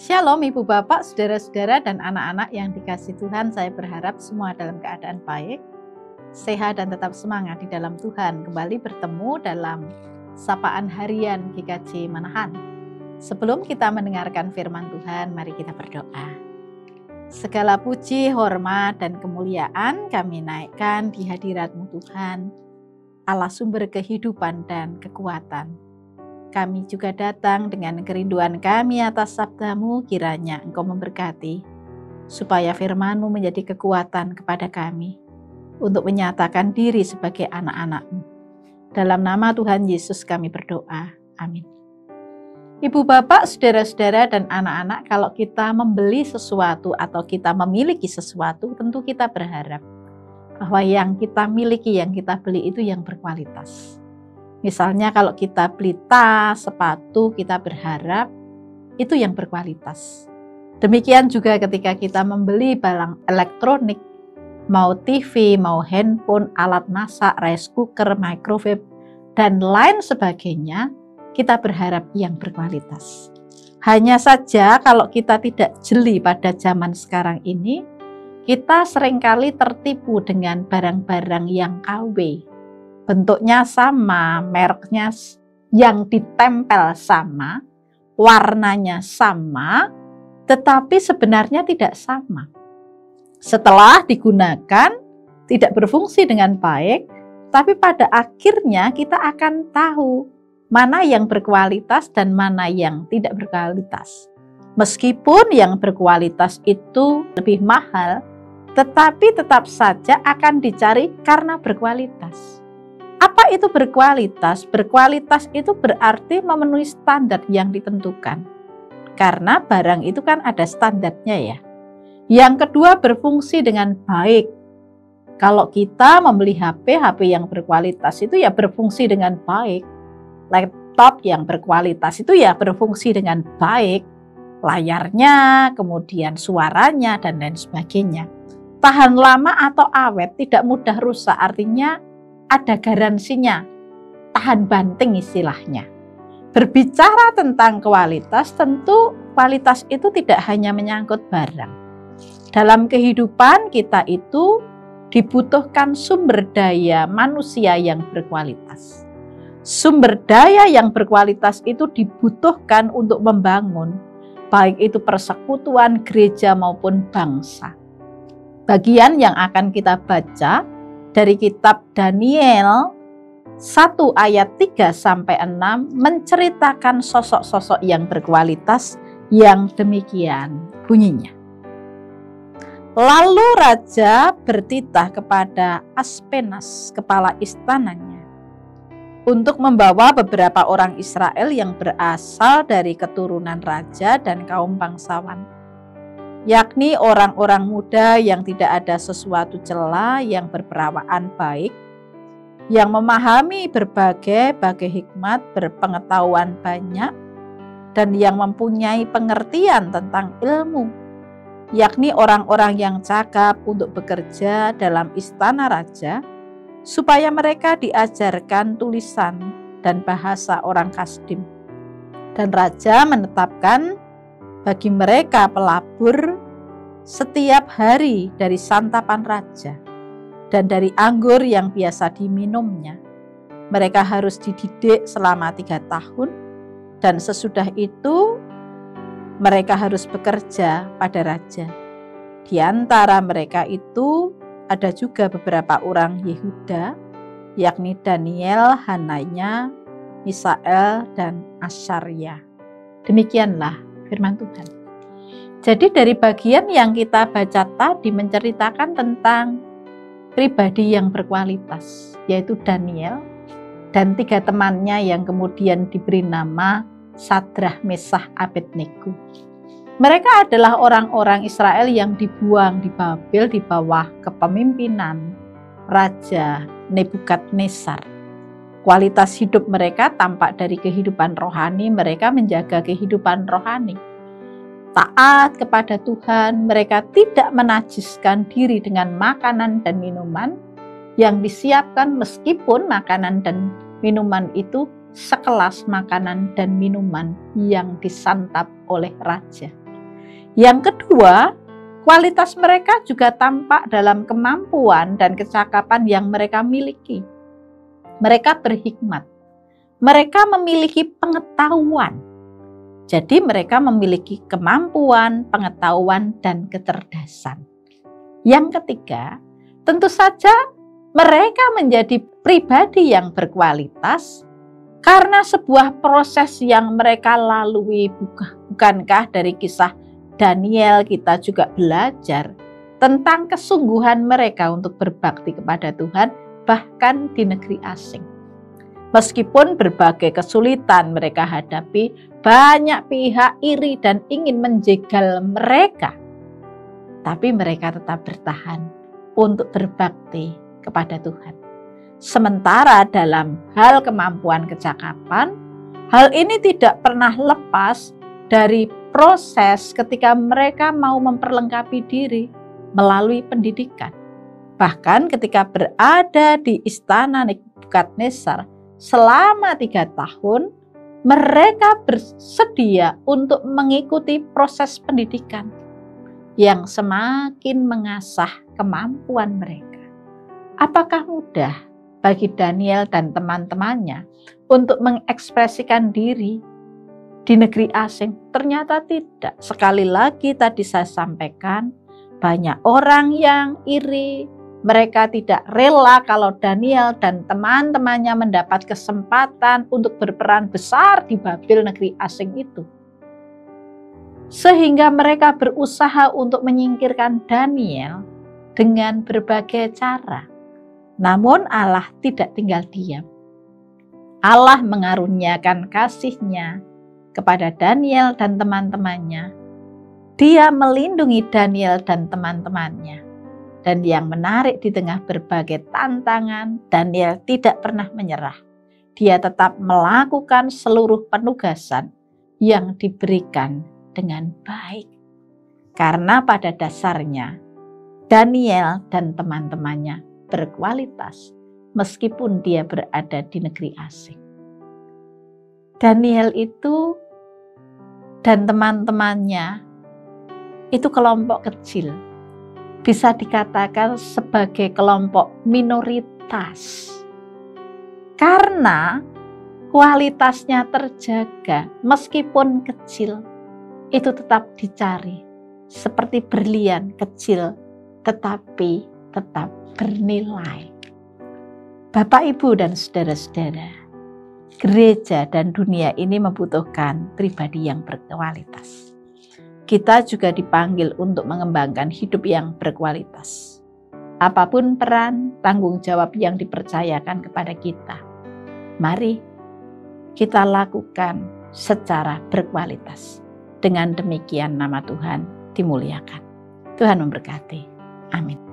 Shalom Ibu Bapak, Saudara-saudara dan anak-anak yang dikasihi Tuhan. Saya berharap semua dalam keadaan baik, sehat dan tetap semangat di dalam Tuhan. Kembali bertemu dalam Sapaan Harian GKJ Manahan. Sebelum kita mendengarkan firman Tuhan, mari kita berdoa. Segala puji, hormat dan kemuliaan kami naikkan di hadirat-Mu Tuhan, Allah sumber kehidupan dan kekuatan. Kami juga datang dengan kerinduan kami atas sabda-Mu, kiranya Engkau memberkati, supaya firman-Mu menjadi kekuatan kepada kami, untuk menyatakan diri sebagai anak-anak-Mu. Dalam nama Tuhan Yesus kami berdoa, amin. Ibu Bapak, Saudara-saudara dan anak-anak, kalau kita membeli sesuatu atau kita memiliki sesuatu, tentu kita berharap bahwa yang kita miliki, yang kita beli itu yang berkualitas. Misalnya kalau kita beli tas, sepatu, kita berharap itu yang berkualitas. Demikian juga ketika kita membeli barang elektronik, mau TV, mau handphone, alat masak, rice cooker, microwave, dan lain sebagainya, kita berharap yang berkualitas. Hanya saja kalau kita tidak jeli pada zaman sekarang ini, kita seringkali tertipu dengan barang-barang yang KW. Bentuknya sama, mereknya yang ditempel sama, warnanya sama, tetapi sebenarnya tidak sama. Setelah digunakan, tidak berfungsi dengan baik, tapi pada akhirnya kita akan tahu mana yang berkualitas dan mana yang tidak berkualitas. Meskipun yang berkualitas itu lebih mahal, tetapi tetap saja akan dicari karena berkualitas. Apa itu berkualitas? Berkualitas itu berarti memenuhi standar yang ditentukan. Karena barang itu kan ada standarnya ya. Yang kedua, berfungsi dengan baik. Kalau kita membeli HP yang berkualitas itu ya berfungsi dengan baik. Laptop yang berkualitas itu ya berfungsi dengan baik. Layarnya, kemudian suaranya, dan lain sebagainya. Tahan lama atau awet, tidak mudah rusak, artinya ada garansinya, tahan banting istilahnya. Berbicara tentang kualitas, tentu kualitas itu tidak hanya menyangkut barang. Dalam kehidupan kita itu dibutuhkan sumber daya manusia yang berkualitas. Sumber daya yang berkualitas itu dibutuhkan untuk membangun, baik itu persekutuan, gereja maupun bangsa. Bagian yang akan kita baca dari kitab Daniel 1 ayat 3-6 menceritakan sosok-sosok yang berkualitas yang demikian bunyinya. Lalu raja bertitah kepada Aspenas, kepala istananya, untuk membawa beberapa orang Israel yang berasal dari keturunan raja dan kaum bangsawan, yakni orang-orang muda yang tidak ada sesuatu cela, yang berperawaan baik, yang memahami berbagai hikmat, berpengetahuan banyak, dan yang mempunyai pengertian tentang ilmu, yakni orang-orang yang cakap untuk bekerja dalam istana raja, supaya mereka diajarkan tulisan dan bahasa orang Kasdim. Dan raja menetapkan bagi mereka pelabur setiap hari dari santapan raja dan dari anggur yang biasa diminumnya. Mereka harus dididik selama 3 tahun dan sesudah itu mereka harus bekerja pada raja. Di antara mereka itu ada juga beberapa orang Yehuda, yakni Daniel, Hananya, Misael, dan Asyarya. Demikianlah firman Tuhan. Jadi dari bagian yang kita baca tadi menceritakan tentang pribadi yang berkualitas, yaitu Daniel dan 3 temannya yang kemudian diberi nama Sadrah, Mesah, Abednego. Mereka adalah orang-orang Israel yang dibuang di Babel di bawah kepemimpinan Raja Nebukadnezar. Kualitas hidup mereka tampak dari kehidupan rohani, mereka menjaga kehidupan rohani. Taat kepada Tuhan, mereka tidak menajiskan diri dengan makanan dan minuman yang disiapkan meskipun makanan dan minuman itu sekelas makanan dan minuman yang disantap oleh raja. Yang kedua, kualitas mereka juga tampak dalam kemampuan dan kecakapan yang mereka miliki. Mereka berhikmat. Mereka memiliki pengetahuan. Jadi mereka memiliki kemampuan, pengetahuan, dan kecerdasan. Yang ketiga, tentu saja mereka menjadi pribadi yang berkualitas karena sebuah proses yang mereka lalui. Bukankah dari kisah Daniel kita juga belajar tentang kesungguhan mereka untuk berbakti kepada Tuhan bahkan di negeri asing. Meskipun berbagai kesulitan mereka hadapi, banyak pihak iri dan ingin menjegal mereka, tapi mereka tetap bertahan untuk berbakti kepada Tuhan. Sementara dalam hal kemampuan kecakapan, hal ini tidak pernah lepas dari proses ketika mereka mau memperlengkapi diri melalui pendidikan. Bahkan ketika berada di istana Nebukadnezar selama 3 tahun, mereka bersedia untuk mengikuti proses pendidikan yang semakin mengasah kemampuan mereka. Apakah mudah bagi Daniel dan teman-temannya untuk mengekspresikan diri di negeri asing? Ternyata tidak. Sekali lagi tadi saya sampaikan, banyak orang yang iri. Mereka tidak rela kalau Daniel dan teman-temannya mendapat kesempatan untuk berperan besar di Babel, negeri asing itu. Sehingga mereka berusaha untuk menyingkirkan Daniel dengan berbagai cara. Namun Allah tidak tinggal diam. Allah mengaruniakan kasih-Nya kepada Daniel dan teman-temannya. Dia melindungi Daniel dan teman-temannya. Dan yang menarik, di tengah berbagai tantangan, Daniel tidak pernah menyerah. Dia tetap melakukan seluruh penugasan yang diberikan dengan baik. Karena pada dasarnya, Daniel dan teman-temannya berkualitas meskipun dia berada di negeri asing. Daniel itu dan teman-temannya itu kelompok kecil. Bisa dikatakan sebagai kelompok minoritas. Karena kualitasnya terjaga meskipun kecil, itu tetap dicari. Seperti berlian kecil tetapi tetap bernilai. Bapak, Ibu, dan saudara-saudara, gereja dan dunia ini membutuhkan pribadi yang berkualitas. Kita juga dipanggil untuk mengembangkan hidup yang berkualitas. Apapun peran, tanggung jawab yang dipercayakan kepada kita, mari kita lakukan secara berkualitas. Dengan demikian nama Tuhan dimuliakan. Tuhan memberkati. Amin.